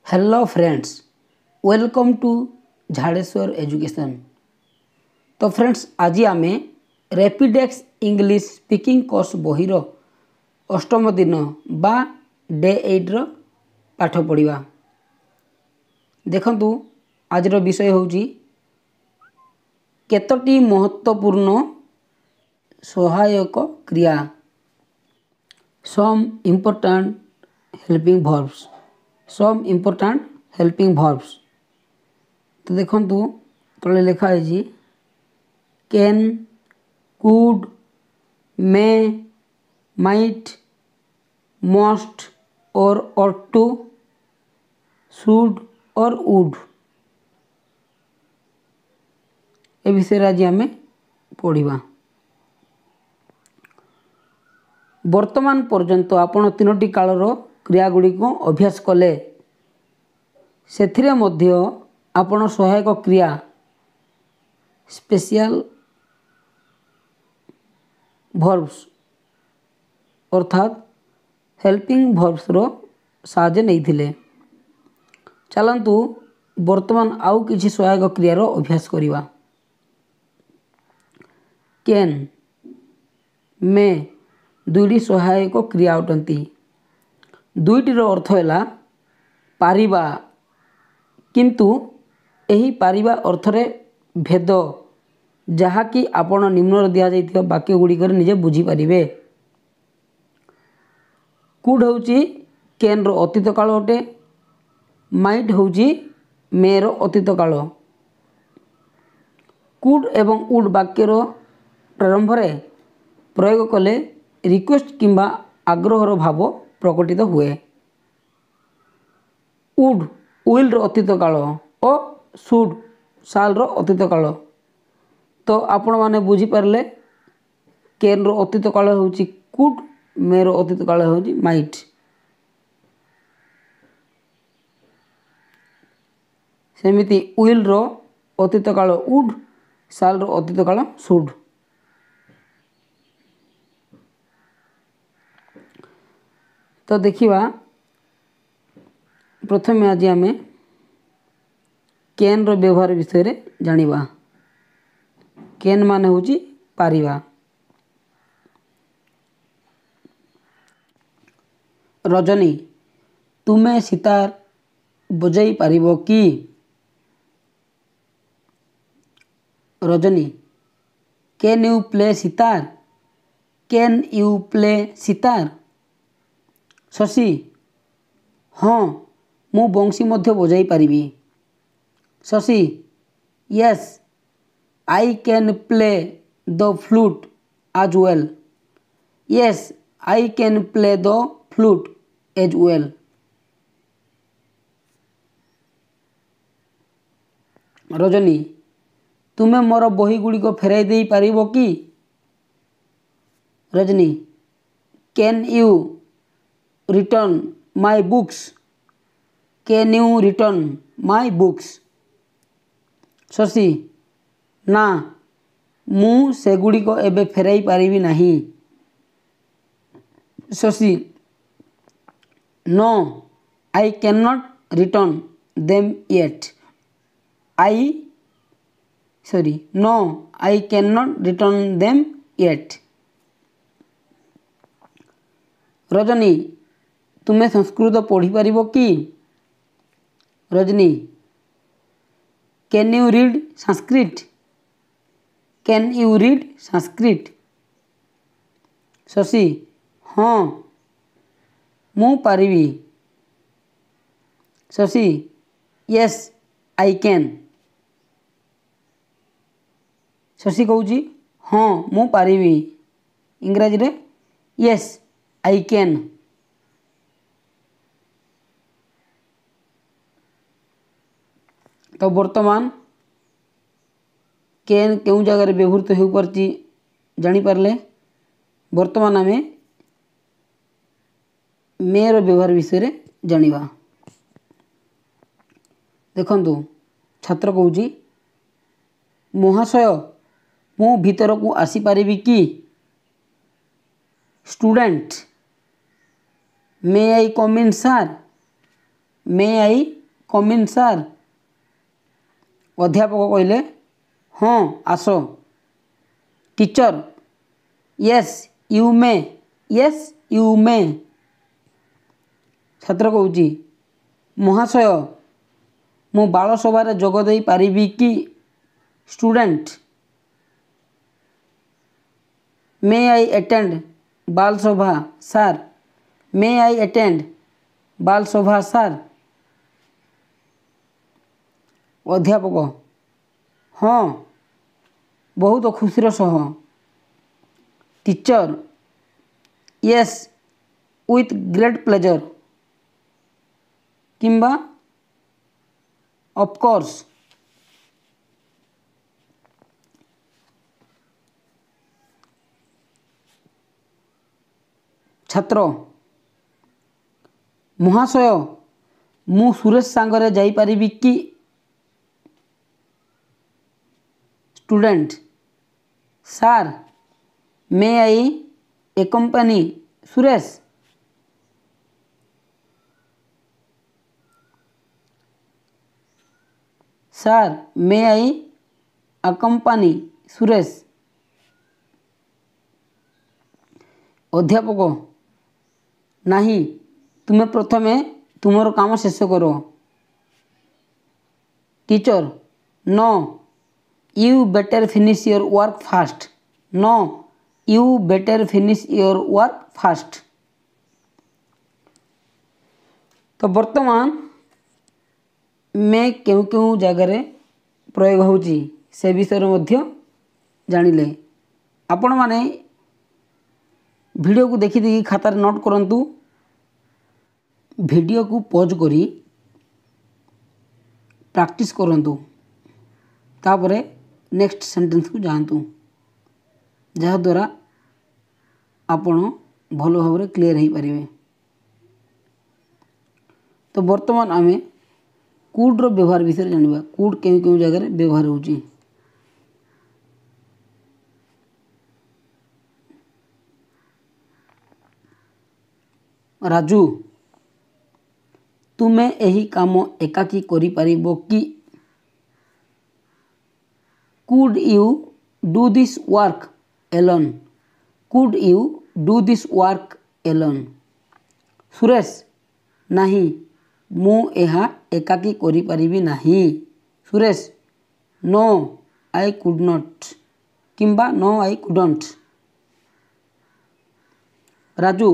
Hello friends, welcome to Jhadeswar education. तो friends, आज आम रैपिडेक्स इंग्लिश स्पीकिंग कोर्स बहिर अष्टम दिन बा डे 8 पाठ पढ़ा। देखंतु आज विषय होची केतोटी महत्वपूर्ण सहायक क्रिया, some important helping verbs. Some important helping verbs. तो देखंतु तले लिखा है can, could, may, might, must और ought to, शुड और वुड। ए विषय आज आम पढ़ा। वर्तमान पर्यंत आपण तीनोटी कालर क्रिया गुड़ी को अभ्यास कले से मध्य आपण सहायक क्रिया स्पेशल वर्ब्स अर्थात हेल्पिंग वर्ब्स रो साहाय्य नहीं। चलतु वर्तमान आउ किसी सहायक क्रियार अभ्यास करवा। कैन, मे दुईटी सहायक क्रिया अटंती। दुईटीर अर्थ है पारिबा, किंतु एही पारिबा अर्थरे भेद जहाँकि आपण निम्न दिया जाइथिबा वाक्य गुड़िकर निजे बुझी पारिबे। कुड होची कैन रो अतीत काल अटे, माइट होची मे रो अतीत काल। कुड एवं वुड वाक्यर प्रारंभ में प्रयोग कले रिक्वेस्ट किंबा आग्रहर भाव प्रकटित हुए। वुड विल रो अतीत काल और शुड शाल रो अतीत काल। तो आपण माने बुझी पारले कैन रो अतीत काल होची कुड, मे रो अतीत काल होची माइट। सेमिति विल रो अतीत काल वुड, शाल रो अतीत काल शुड। तो देखिवा प्रथम आज आम कैन रो व्यवहार विषय रे जानिबा। कैन माने होची पारिबा। रजनी, तुमे सितार बजाई पारिबो कि? Rajani, can you play sitar? Can you play sitar? Shashi, हाँ मु बंशी मध्य बजाई पारिबी। Shashi, yes I can play the flute as well. Yes, I can play the flute as well. Rajani, तुमे मोर बही गुड़ी को फेराई दे पारिबो कि? Rajani, can you return my books? Can you return my books? Shashi, ना मु सेगुड़ी को एबे फेराई पारिबी नहीं। Shashi, no I cannot return them yet. No I cannot return them yet. Rajani, तुमे संस्कृत पढ़ी पारिबो कि? Rajani, can you read Sanskrit? Can you read Sanskrit? Shashi, हाँ मु पारिबी। Shashi, yes I can. Shashi कहूची हाँ मु पारिबी, इंग्राजी रे यस आई कैन। तो वर्तमान कैन क्यों जगह व्यवहृत हो पारची जानी पारले। वर्तमान आम मे रो व्यवहार विषय रे जानिबा। देखंतु छात्र कहूची महाशय मु भीतर को आसी पारिबी कि? स्टूडेंट, मे आई कम इन सर? मे आई कम इन सार। अध्यापक कहले हाँ आस। Teacher yes you may, yes you may. छात्र कहूँ महाशय मु बाल सभार जोग दे पारिबी कि। स्टूडेंट मे आई अटेंड बाल सभा सार, मे आई अटेंड बाल सभा सार। अध्यापक हाँ बहुत खुशीर सह। Teacher yes with great pleasure किंबा ऑफ कोर्स। छात्र महाशय मु सुरेश सांगरे जाई पारिबी कि। स्टूडेंट सार मे आई एकम्पानी सुरेश। सार मे आई अकम्पानी सुरेश। अध्यापक नहीं तुम्हें प्रथमे तुमर काम शेष करो। Teacher no you better finish your work fast, no you better finish your work fast. तो वर्तमान मैं क्यों क्यों जगह प्रयोग होची से विषय मध्य जानिले। आपण माने वीडियो को देखी देखी खातार नोट करंतु। वीडियो को पॉज करी प्रैक्टिस करंतु। तापरे नेक्स्ट सेंटेंस को जानतु जहा द्वारा आपण भलो भाव क्लियर हो पारे। तो वर्तमान आमे कुड रो व्यवहार विषय जानिबा। कुड केउ केउ जगह व्यवहार होची। राजू तुमे एही काम एकाकी करि पारिबो कि। Could you do this work alone, could you do this work alone. Suresh नहीं मु एहा एकाकी करि पारिबी नहीं। Suresh no I could not किंबा नो आई कुडंट। राजू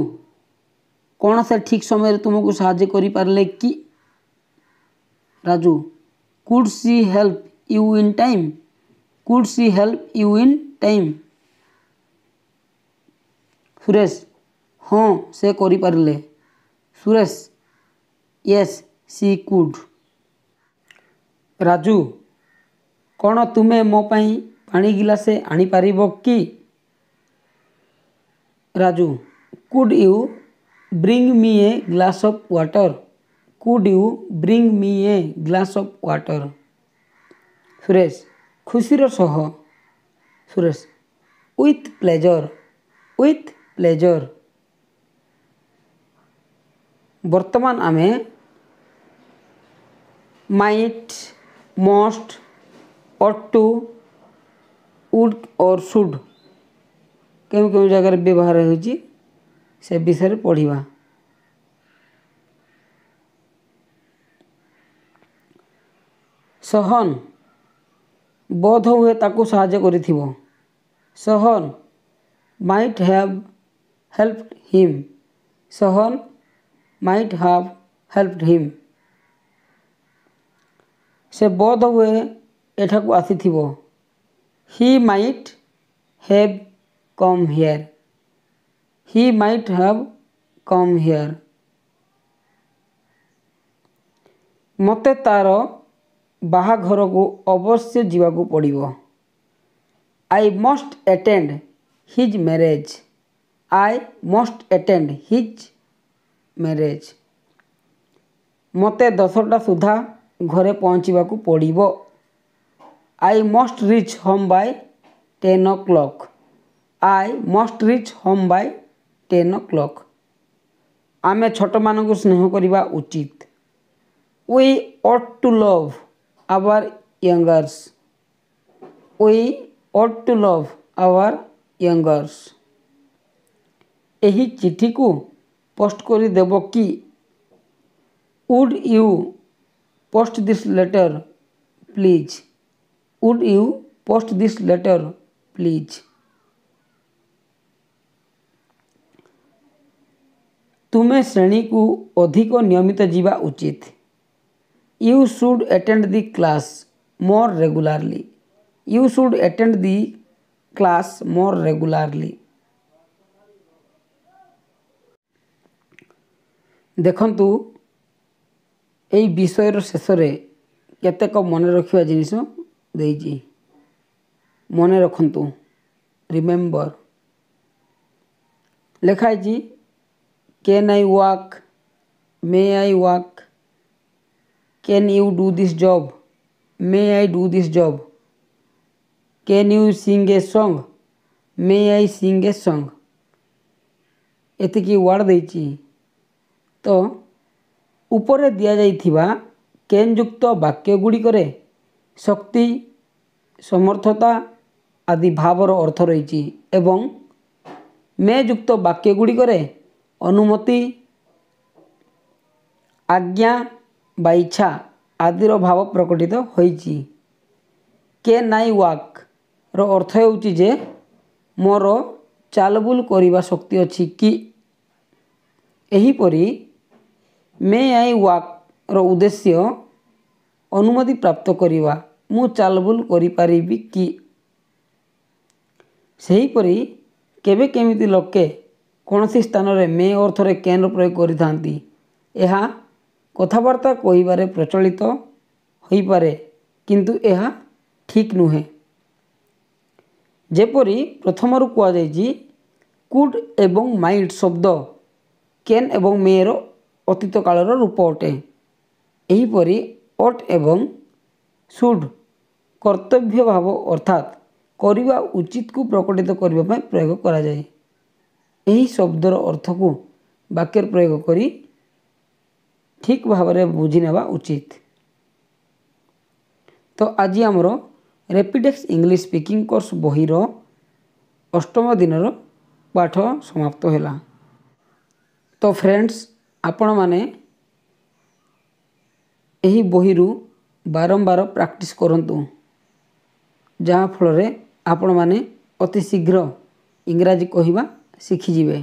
कौन से ठीक समय तुमको साहाय्य करि पारले कि। Raju could she help you in time, could she help you in time. Suresh हाँ से करि पारले। Suresh yes she could. Raju कौन तुमे मो पाई पानी गिलासे आनी पारिबो कि। Raju could you bring me a glass of water, could you bring me a glass of water. Suresh खुशीर सह। Suresh with pleasure, with pleasure. वर्तमान आमे might must ought to would और should केउ केउ जगह व्यवहार होची से विषय पढ़िबा। सहन बोध हुए ताकू साहाय्य करिथिबो। सहन might have helped him, सहन might have helped him। से बोध हुए एठाकू आसीथिबो। he might have come here, he might have come here। मते तार बाहाघर को अवश्य जीवाकू पड़िबो। I must attend his marriage, I must attend his marriage। मते 10टा सुधा घरे पहुँचवाकू पड़िबो। I must reach home by 10 o'clock, I must reach home by 10 o'clock। आमे छोट मानकू स्नेह करिबा उचित। We ought to love our youngers. We ought to love our youngers. ଏହି ଚିଠିକୁ post କରିଦେବ କି? Would you post this letter please? Would you post this letter please? ତୁମେ ଶ୍ରେଣୀକୁ ଅଧିକ ନିୟମିତ ଯିବା ଉଚିତ। You should attend the class more regularly. You should attend the class more regularly. ଦେଖନ୍ତୁ ଏହି ବିଷୟର ଶେଷରେ କେତେକ ମନେ ରଖିବା ଜିନିଷ ଦେଇଛି। ମନେ ରଖନ୍ତୁ, ରିମେମ୍ବର। ଲେଖା ହେଇଛି Can I walk? May I walk? Can you do this job? May I do this job? Can you sing a song? May I sing a song? ଏତିକି ୱାର୍ଡ଼ ଦେଇଛି। ତ ଉପରେ ଦିଆଯାଇଥିବା କେନ୍ ଯୁକ୍ତ ବାକ୍ୟ ଗୁଡ଼ିକରେ ଶକ୍ତି, ସମର୍ଥତା ଆଦି ଭାବର ଅର୍ଥ ରହିଛି ଏବଂ ମେ ଯୁକ୍ତ ବାକ୍ୟ ଗୁଡ଼ିକରେ ଅନୁମତି, ଆଜ୍ଞା ବା ଇଚ୍ଛା ଆଦିର ଭାବ ପ୍ରକଟିତ ହୋଇଛି। କେନ୍ ଆଇ ୱାକ୍ର ଅର୍ଥ ହେଉଛି ଯେ ମୋର ଚାଲବୁଲ କରିବା ଶକ୍ତି ଅଛି କି। ଏହିପରି ମେ ଆଇ ୱାକ୍ର ଉଦ୍ଦେଶ୍ୟ ଅନୁମତି ପ୍ରାପ୍ତ କରିବା, ମୁଁ ଚାଲବୁଲ କରିପାରିବି କି। ସେହିପରି କେବେ କେମିତି ଲୋକେ କୌଣସି ସ୍ଥାନରେ ମେ ଅର୍ଥରେ କେନ୍ର ପ୍ରୟୋଗ କରିଥାନ୍ତି। ଏହା କଥାବାର୍ତ୍ତା କହିବାରେ ପ୍ରଚଳିତ ହୋଇପାରେ, କିନ୍ତୁ ଏହା ଠିକ୍ ନୁହେଁ। ଯେପରି ପ୍ରଥମରୁ କୁହାଯାଇଛି, କୁଡ୍ ଏବଂ ମାଇଟ୍ ଶବ୍ଦ କେନ୍ ଏବଂ ମେର ଅତୀତ କାଳର ରୂପ ଅଟେ। ଏହିପରି ଅଟ୍ ଏବଂ ସୁଡ୍ କର୍ତ୍ତବ୍ୟ ଭାବ ଅର୍ଥାତ୍ କରିବା ଉଚିତକୁ ପ୍ରକଟିତ କରିବା ପାଇଁ ପ୍ରୟୋଗ କରାଯାଏ। ଏହି ଶବ୍ଦର ଅର୍ଥକୁ ବାକ୍ୟରେ ପ୍ରୟୋଗ କରି ଠିକ୍ ଭାବରେ ବୁଝି ନେବା ଉଚିତ। ତ ଆଜି ଆମର ରେପିଡେକ୍ସ ଇଂଲିଶ ସ୍ପିକିଂ କୋର୍ସ ବହିର ଅଷ୍ଟମ ଦିନର ପାଠ ସମାପ୍ତ ହେଲା। ତ ଫ୍ରେଣ୍ଡସ୍, ଆପଣମାନେ ଏହି ବହିରୁ ବାରମ୍ବାର ପ୍ରାକ୍ଟିସ୍ କରନ୍ତୁ, ଯାହାଫଳରେ ଆପଣମାନେ ଅତି ଶୀଘ୍ର ଇଂରାଜୀ କହିବା ଶିଖିଯିବେ।